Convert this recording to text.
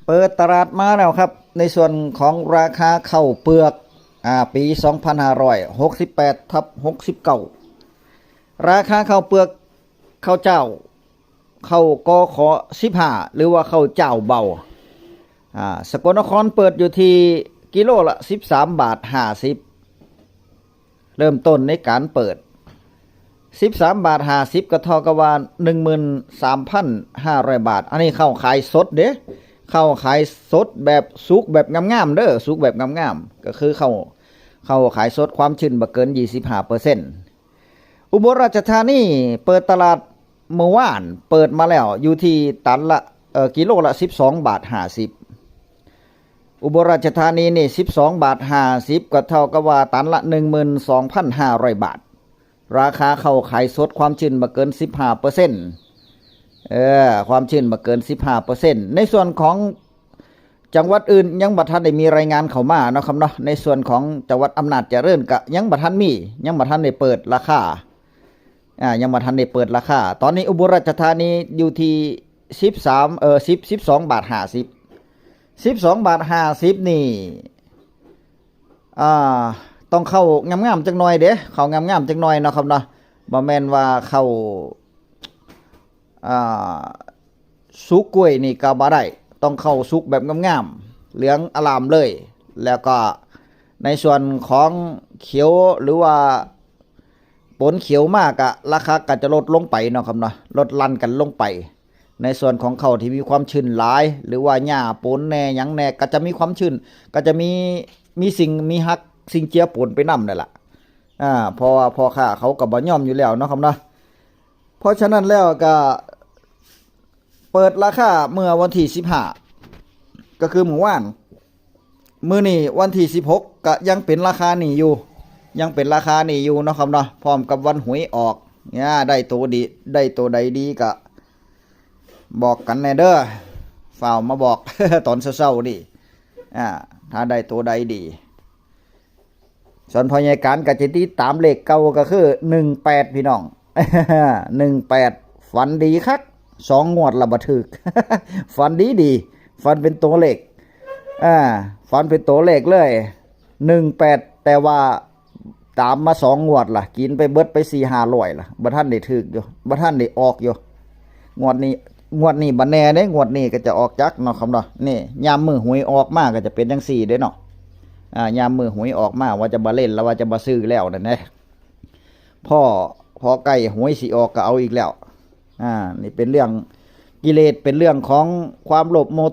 เปิดตลาดมาแล้วครับในส่วนของราคาข้าวเปลือกปี2568/69ราคาข้าวเปลือกข้าวเจ้าข้าวกข15หรือว่าข้าวเจ้าเบาสกลนครเปิดอยู่ที่กิโลละ13.50 บาทเริ่มต้นในการเปิด13.50 บาทก็เท่ากับว่า 13,500 บาทอันนี้เข้าขายสดเด้เข้าขายสดแบบสุกแบบงามๆเด้อสุกแบบงามๆก็คือเข้าขายสดความชื้นบ่เกิน 25% อุบลราชธานีเปิดตลาดเมื่อวานเปิดมาแล้วอยู่ที่ตันละกิโลละ12.50 บาทอุบลราชธานีนี่12.50 บาทก็เท่ากับว่าตันละ 12,500 บาทราคาเข้าขายสดความชื้นบ่เกิน 15% ความชื้นบ่เกิน 15% ในส่วนของจังหวัดอื่นยังบ่ทันได้มีรายงานเข้ามาเนาะครับเนาะในส่วนของจังหวัดอำนาจเจริญก็ยังบ่ทันมียังบ่ทันได้เปิดราคายังบ่ทันได้เปิดราคาตอนนี้อุบลราชธานีอยู่ที่12.50 12.50 นี่ต้องเข้างามๆจักหน่อยเด้เข้างามๆจักหน่อยเนาะครับเนาะบ่แม่นว่าเข้าสุกกล้วยนี่ก็บ่ได้ต้องเข้าสุกแบบงามๆเหลืองอลามเลยแล้วก็ในส่วนของเขียวหรือว่าปนเขียวมากอะราคาก็จะลดลงไปเนาะครับเนาะลดลั่นกันลงไปในส่วนของเขาที่มีความชื้นหลายหรือว่าหญ้าปนแน่หยังแน่ก็จะมีความชื้นก็จะมีสิ่งมีฮักสิ่งเจือปนไปนำนั่นล่ะเพราะว่าพ่อค้าเขาก็บ่ยอมอยู่แล้วเนาะครับเนาะเพราะฉะนั้นแล้วก็เปิดราคาเมื่อวันที่15ก็คือเมื่อวานมื้อนี้วันที่16ก็ยังเป็นราคานี้อยู่เนาะครับเนาะพร้อมกับวันหวยออกเนี่ยได้ตัวดีได้ตัวใดดีก็บอกกันแน่เด้อฝ่าวมาบอก ตอนเช้าๆนี่ถ้าได้ตัวใดดีส่วนพยาการก็จะติดตามเลขเก่าก็คือ18พี่น้อง 18ฝันดีคัก2 งวดละบ่ถึก ฝันดีฝันเป็นตัวเลขฝันเป็นตัวเลขเลย18แต่ว่าตามมา2 งวดล่ะกินไปเบิดไป 4-500 ล่ะบ่ทันได้ถึกอยู่บ่ทันได้ออกอยู่งวดนี้บ่แน่เด้งวดนี้ก็จะออกจักเนาะครับเนาะนี่ยามมื้อหวยออกมาก็จะเป็นจังซี่เด้เนาะยามมื้อหวยออกมาว่าจะบ่เล่นแล้วว่าจะบ่ซื้อแล้วนั่นแหละพอใกล้หวยสิออกก็เอาอีกแล้วนี่เป็นเรื่องกิเลสเป็นเรื่องของความโลภโม